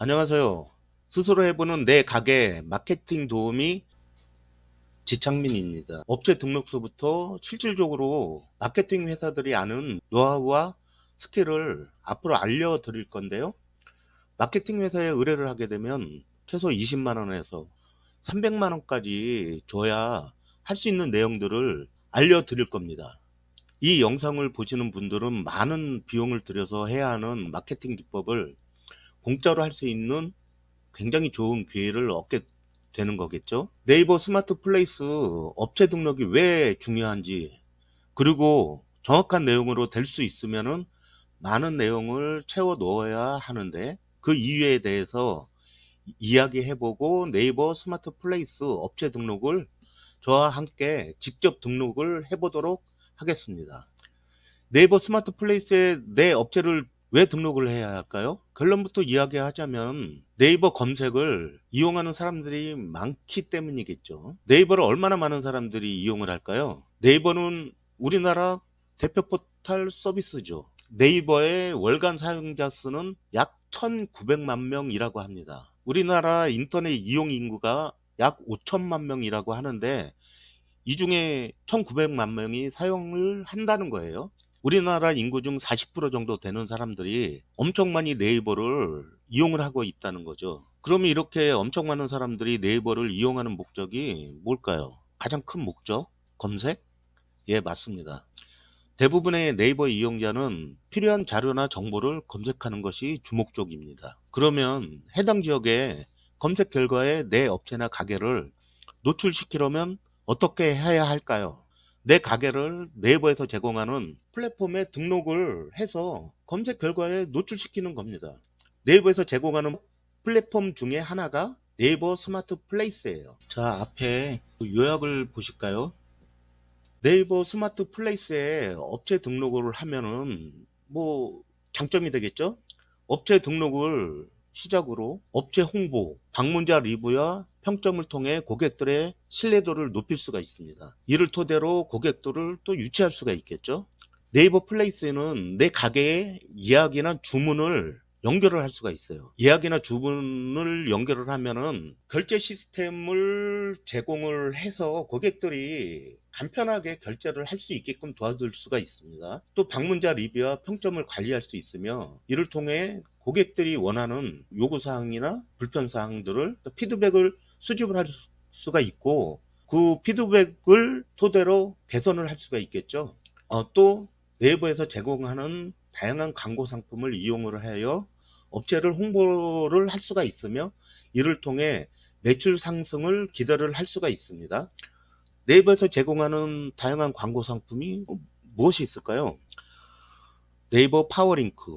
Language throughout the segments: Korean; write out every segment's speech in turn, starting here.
안녕하세요. 스스로 해보는 내 가게 마케팅 도우미 지창민입니다. 업체 등록서부터 실질적으로 마케팅 회사들이 아는 노하우와 스킬을 앞으로 알려드릴 건데요. 마케팅 회사에 의뢰를 하게 되면 최소 20만 원에서 300만 원까지 줘야 할 수 있는 내용들을 알려드릴 겁니다. 이 영상을 보시는 분들은 많은 비용을 들여서 해야 하는 마케팅 기법을 공짜로 할 수 있는 굉장히 좋은 기회를 얻게 되는 거겠죠. 네이버 스마트 플레이스 업체 등록이 왜 중요한지, 그리고 정확한 내용으로 될 수 있으면은 많은 내용을 채워 넣어야 하는데, 그 이유에 대해서 이야기해보고 네이버 스마트 플레이스 업체 등록을 저와 함께 직접 등록을 해보도록 하겠습니다. 네이버 스마트 플레이스에 내 업체를 왜 등록을 해야 할까요? 결론부터 이야기하자면 네이버 검색을 이용하는 사람들이 많기 때문이겠죠. 네이버를 얼마나 많은 사람들이 이용을 할까요? 네이버는 우리나라 대표 포털 서비스죠. 네이버의 월간 사용자 수는 약 1900만 명이라고 합니다. 우리나라 인터넷 이용 인구가 약 5천만 명이라고 하는데, 이 중에 1900만 명이 사용을 한다는 거예요. 우리나라 인구 중 40% 정도 되는 사람들이 엄청 많이 네이버를 이용을 하고 있다는 거죠. 그러면 이렇게 엄청 많은 사람들이 네이버를 이용하는 목적이 뭘까요? 가장 큰 목적? 검색? 예, 맞습니다. 대부분의 네이버 이용자는 필요한 자료나 정보를 검색하는 것이 주목적입니다. 그러면 해당 지역의 검색 결과에 내 업체나 가게를 노출시키려면 어떻게 해야 할까요? 내 가게를 네이버에서 제공하는 플랫폼에 등록을 해서 검색 결과에 노출시키는 겁니다. 네이버에서 제공하는 플랫폼 중에 하나가 네이버 스마트 플레이스예요. 자, 앞에 요약을 보실까요? 네이버 스마트 플레이스에 업체 등록을 하면은 뭐 장점이 되겠죠? 업체 등록을 시작으로 업체 홍보, 방문자 리뷰와 평점을 통해 고객들의 신뢰도를 높일 수가 있습니다. 이를 토대로 고객도를 또 유치할 수가 있겠죠? 네이버 플레이스에는 내 가게의 예약이나 주문을 연결을 할 수가 있어요. 예약이나 주문을 연결을 하면은 결제 시스템을 제공을 해서 고객들이 간편하게 결제를 할 수 있게끔 도와줄 수가 있습니다. 또 방문자 리뷰와 평점을 관리할 수 있으며, 이를 통해 고객들이 원하는 요구사항이나 불편사항들을 피드백을 수집을 할 수가 있고, 그 피드백을 토대로 개선을 할 수가 있겠죠. 또 네이버에서 제공하는 다양한 광고 상품을 이용을 하여 업체를 홍보를 할 수가 있으며, 이를 통해 매출 상승을 기대를 할 수가 있습니다. 네이버에서 제공하는 다양한 광고 상품이 무엇이 있을까요? 네이버 파워링크,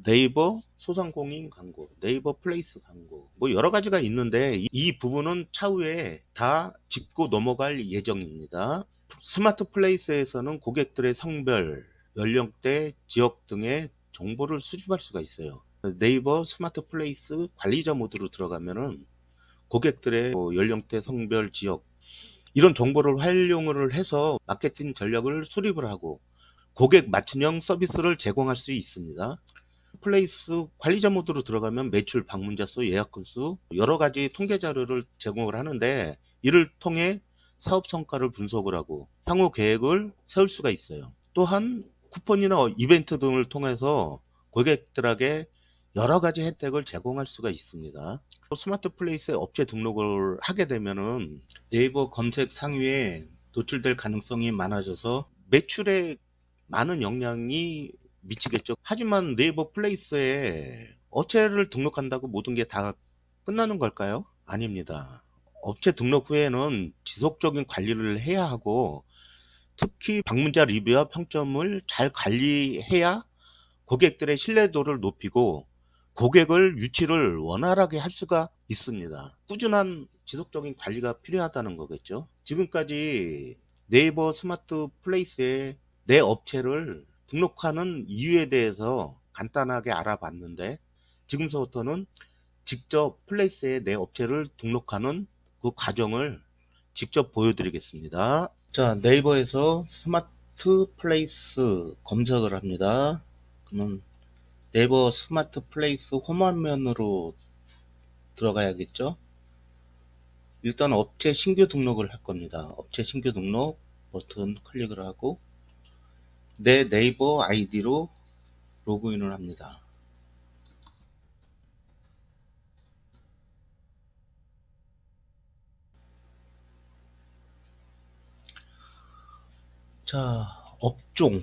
네이버 소상공인 광고, 네이버 플레이스 광고, 뭐 여러 가지가 있는데 이 부분은 차후에 다 짚고 넘어갈 예정입니다. 스마트 플레이스에서는 고객들의 성별, 연령대, 지역 등의 정보를 수집할 수가 있어요. 네이버 스마트 플레이스 관리자 모드로 들어가면은 고객들의 연령대, 성별, 지역, 이런 정보를 활용을 해서 마케팅 전략을 수립을 하고 고객 맞춤형 서비스를 제공할 수 있습니다. 플레이스 관리자 모드로 들어가면 매출, 방문자 수, 예약 건수, 여러 가지 통계 자료를 제공을 하는데, 이를 통해 사업 성과를 분석을 하고 향후 계획을 세울 수가 있어요. 또한 쿠폰이나 이벤트 등을 통해서 고객들에게 여러 가지 혜택을 제공할 수가 있습니다. 스마트 플레이스에 업체 등록을 하게 되면은 네이버 검색 상위에 노출될 가능성이 많아져서 매출에 많은 영향이 미치겠죠. 하지만 네이버 플레이스에 업체를 등록한다고 모든 게 다 끝나는 걸까요? 아닙니다. 업체 등록 후에는 지속적인 관리를 해야 하고, 특히 방문자 리뷰와 평점을 잘 관리해야 고객들의 신뢰도를 높이고 고객을 유치를 원활하게 할 수가 있습니다. 꾸준한 지속적인 관리가 필요하다는 거겠죠. 지금까지 네이버 스마트 플레이스에 내 업체를 등록하는 이유에 대해서 간단하게 알아봤는데, 지금서부터는 직접 플레이스에 내 업체를 등록하는 그 과정을 직접 보여드리겠습니다. 자, 네이버에서 스마트 플레이스 검색을 합니다. 그러면 네이버 스마트 플레이스 홈화면으로 들어가야겠죠. 일단 업체 신규 등록을 할 겁니다. 업체 신규 등록 버튼 클릭을 하고 내 네이버 아이디로 로그인을 합니다. 자, 업종.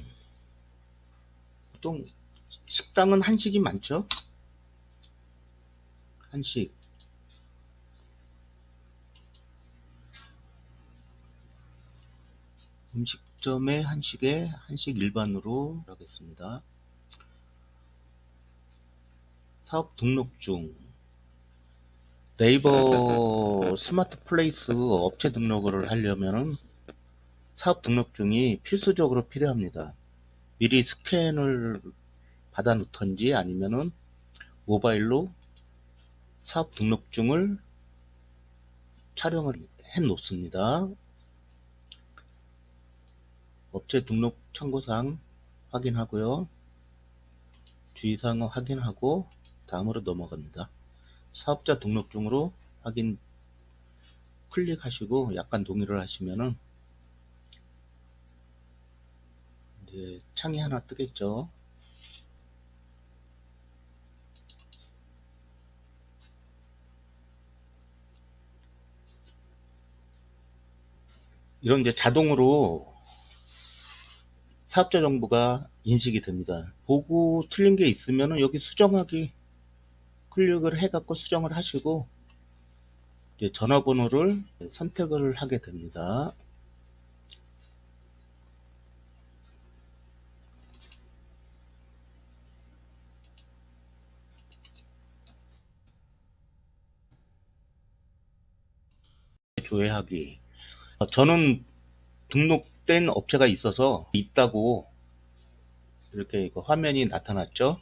보통 식당은 한식이 많죠? 한식. 음식점의 한식에 한식 일반으로 하겠습니다. 사업 등록 중. 네이버 스마트 플레이스 업체 등록을 하려면 사업 등록증이 필수적으로 필요합니다. 미리 스캔을 받아 놓던지 아니면은 모바일로 사업 등록증을 촬영을 해 놓습니다. 업체 등록 참고사항 확인하고요. 주의사항 확인하고 다음으로 넘어갑니다. 사업자 등록증으로 확인 클릭하시고 약간 동의를 하시면은 이제 창이 하나 뜨겠죠. 이런 이제 자동으로 사업자 정보가 인식이 됩니다. 보고 틀린 게 있으면은 여기 수정하기 클릭을 해갖고 수정을 하시고 이제 전화번호를 선택을 하게 됩니다. 조회하기. 저는 등록된 업체가 있어서 있다고 이렇게 화면이 나타났죠.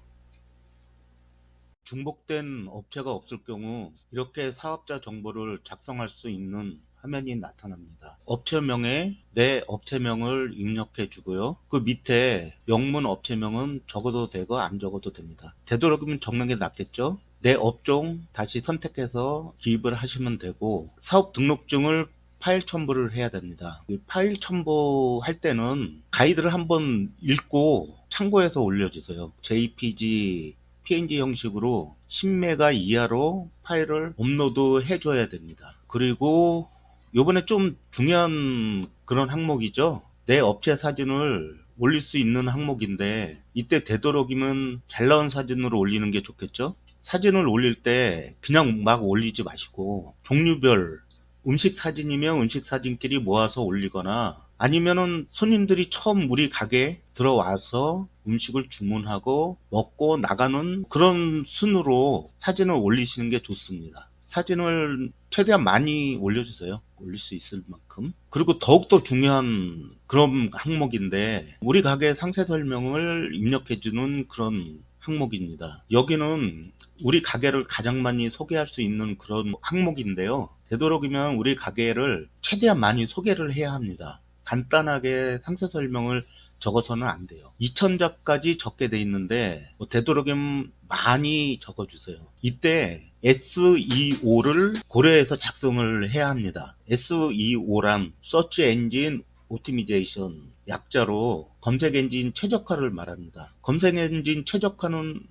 중복된 업체가 없을 경우 이렇게 사업자 정보를 작성할 수 있는 화면이 나타납니다. 업체명에 내 업체명을 입력해 주고요. 그 밑에 영문 업체명은 적어도 되고 안 적어도 됩니다. 되도록이면 적는 게 낫겠죠. 내 업종 다시 선택해서 기입을 하시면 되고 사업 등록증을 파일 첨부를 해야 됩니다. 이 파일 첨부할 때는 가이드를 한번 읽고 참고해서 올려주세요. JPG, PNG 형식으로 10메가 이하로 파일을 업로드 해줘야 됩니다. 그리고 요번에 좀 중요한 그런 항목이죠. 내 업체 사진을 올릴 수 있는 항목인데 이때 되도록이면 잘 나온 사진으로 올리는 게 좋겠죠. 사진을 올릴 때 그냥 막 올리지 마시고 종류별 음식 사진이면 음식 사진끼리 모아서 올리거나 아니면은 손님들이 처음 우리 가게에 들어와서 음식을 주문하고 먹고 나가는 그런 순으로 사진을 올리시는 게 좋습니다. 사진을 최대한 많이 올려주세요. 올릴 수 있을 만큼. 그리고 더욱더 중요한 그런 항목인데 우리 가게 상세 설명을 입력해주는 그런 항목입니다. 여기는 우리 가게를 가장 많이 소개할 수 있는 그런 항목인데요. 되도록이면 우리 가게를 최대한 많이 소개를 해야 합니다. 간단하게 상세 설명을 적어서는 안 돼요. 2000자까지 적게 돼 있는데 되도록이면 많이 적어주세요. 이때 SEO를 고려해서 작성을 해야 합니다. SEO란 Search Engine Optimization 약자로 검색 엔진 최적화를 말합니다. 검색 엔진 최적화는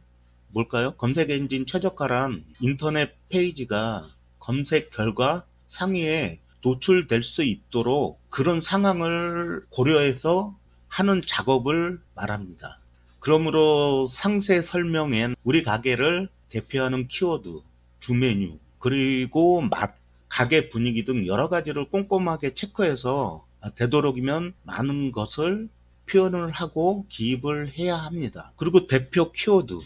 뭘까요? 검색 엔진 최적화란 인터넷 페이지가 검색 결과 상위에 노출될 수 있도록 그런 상황을 고려해서 하는 작업을 말합니다. 그러므로 상세 설명엔 우리 가게를 대표하는 키워드, 주메뉴, 그리고 맛, 가게 분위기 등 여러 가지를 꼼꼼하게 체크해서 되도록이면 많은 것을 표현을 하고 기입을 해야 합니다. 그리고 대표 키워드,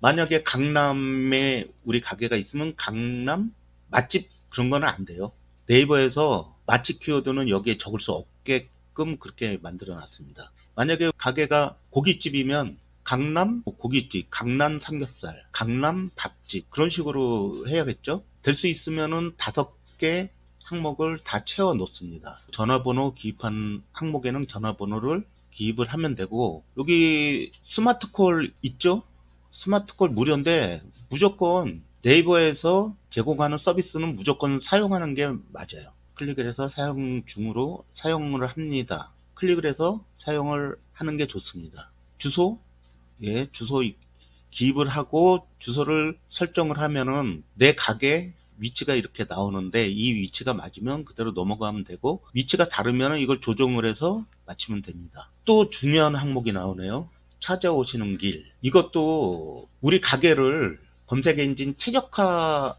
만약에 강남에 우리 가게가 있으면 강남 맛집 그런 거는 안 돼요. 네이버에서 맛집 키워드는 여기에 적을 수 없게끔 그렇게 만들어 놨습니다. 만약에 가게가 고깃집이면 강남 고깃집, 강남 삼겹살, 강남 밥집 그런 식으로 해야겠죠. 될 수 있으면은 5개 항목을 다 채워 놓습니다. 전화번호 기입한 항목에는 전화번호를 기입을 하면 되고 여기 스마트콜 있죠? 스마트콜 무료인데 무조건 네이버에서 제공하는 서비스는 무조건 사용하는 게 맞아요. 클릭을 해서 사용 중으로 사용을 합니다. 클릭을 해서 사용을 하는 게 좋습니다. 주소, 예, 주소 기입을 하고 주소를 설정을 하면은 내 가게 위치가 이렇게 나오는데, 이 위치가 맞으면 그대로 넘어가면 되고, 위치가 다르면 이걸 조정을 해서 맞추면 됩니다. 또 중요한 항목이 나오네요. 찾아오시는 길. 이것도 우리 가게를 검색 엔진 최적화에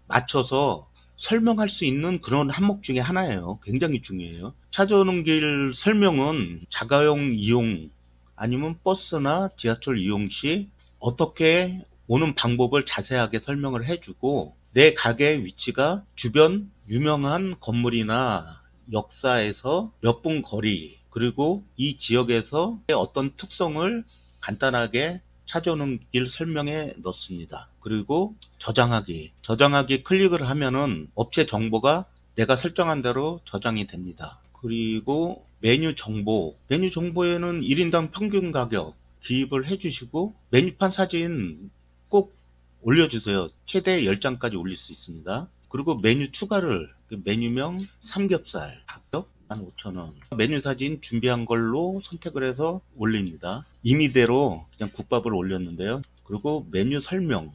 맞춰서 설명할 수 있는 그런 항목 중에 하나예요. 굉장히 중요해요. 찾아오는 길 설명은 자가용 이용 아니면 버스나 지하철 이용 시 어떻게 오는 방법을 자세하게 설명을 해주고, 내 가게 위치가 주변 유명한 건물이나 역사에서 몇 분 거리, 그리고 이 지역에서 어떤 특성을 간단하게 찾아오는 길 설명에 넣습니다. 그리고 저장하기 클릭을 하면은 업체 정보가 내가 설정한 대로 저장이 됩니다. 그리고 메뉴 정보에는 1인당 평균 가격 기입을 해주시고, 메뉴판 사진 꼭 올려주세요. 최대 10장까지 올릴 수 있습니다. 그리고 메뉴 추가를, 메뉴명 삼겹살 가격 15,000원, 메뉴 사진 준비한 걸로 선택을 해서 올립니다. 임의대로 그냥 국밥을 올렸는데요. 그리고 메뉴 설명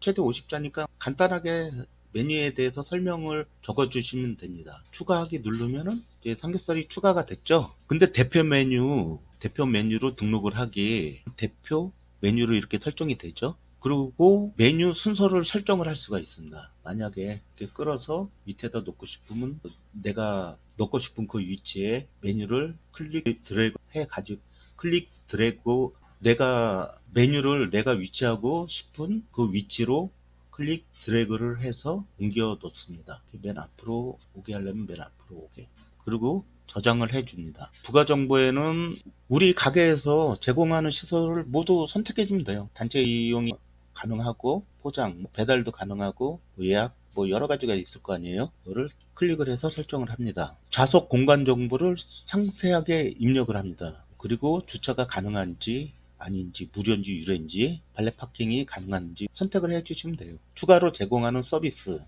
최대 50자니까 간단하게 메뉴에 대해서 설명을 적어 주시면 됩니다. 추가하기 누르면은 이제 삼겹살이 추가가 됐죠. 근데 대표 메뉴로 등록을 하기, 대표 메뉴로 이렇게 설정이 되죠. 그리고 메뉴 순서를 설정을 할 수가 있습니다. 만약에 이렇게 끌어서 밑에다 놓고 싶으면 내가 넣고 싶은 그 위치에 메뉴를 클릭 드래그 해 가지고, 클릭 드래그, 내가 메뉴를 내가 위치하고 싶은 그 위치로 클릭 드래그를 해서 옮겨 놓습니다. 맨 앞으로 오게 하려면 맨 앞으로 오게. 그리고 저장을 해줍니다. 부가 정보에는 우리 가게에서 제공하는 시설을 모두 선택해 주면 돼요. 단체 이용이 가능하고, 포장, 배달도 가능하고, 예약, 여러 가지가 있을 거 아니에요. 이거를 클릭을 해서 설정을 합니다. 좌석 공간 정보를 상세하게 입력을 합니다. 그리고 주차가 가능한지 아닌지, 무료인지 유료인지, 발렛 파킹이 가능한지 선택을 해 주시면 돼요. 추가로 제공하는 서비스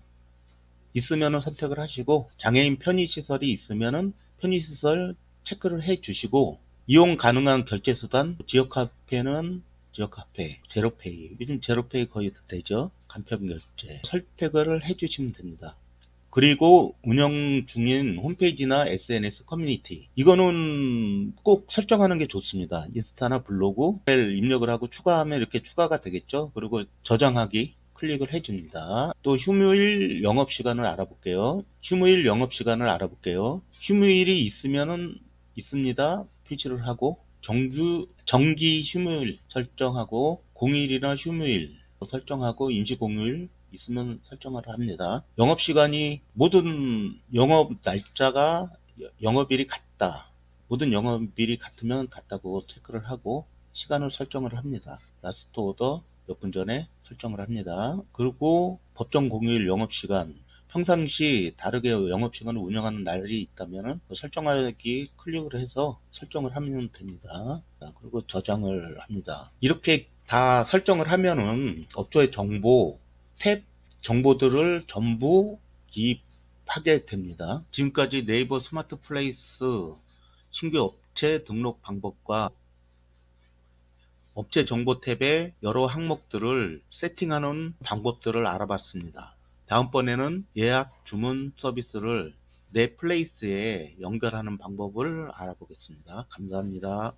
있으면 선택을 하시고, 장애인 편의시설이 있으면 편의시설 체크를 해 주시고, 이용 가능한 결제수단, 지역 카페는 지역 카페, 제로페이, 요즘 제로페이 거의 다 되죠. 간편 결제 선택을 해 주시면 됩니다. 그리고 운영 중인 홈페이지나 SNS 커뮤니티, 이거는 꼭 설정하는 게 좋습니다. 인스타나 블로그를 입력을 하고 추가하면 이렇게 추가가 되겠죠. 그리고 저장하기 클릭을 해줍니다. 또 휴무일 영업시간을 알아볼게요. 휴무일이 있으면은 있습니다 표시를 하고, 정기 휴무일 설정하고, 공휴일이나 휴무일 설정하고, 임시 공휴일 있으면 설정을 합니다. 영업시간이, 모든 영업 날짜가 영업일이 같다. 모든 영업일이 같으면 같다고 체크를 하고 시간을 설정을 합니다. 라스트 오더 몇 분 전에 설정을 합니다. 그리고 법정 공휴일 영업시간, 평상시 다르게 영업시간을 운영하는 날이 있다면 설정하기 클릭을 해서 설정을 하면 됩니다. 그리고 저장을 합니다. 이렇게 다 설정을 하면은 업소의 탭 정보들을 전부 기입하게 됩니다. 지금까지 네이버 스마트 플레이스 신규 업체 등록 방법과 업체 정보 탭의 여러 항목들을 세팅하는 방법들을 알아봤습니다. 다음번에는 예약 주문 서비스를 내 플레이스에 연결하는 방법을 알아보겠습니다. 감사합니다.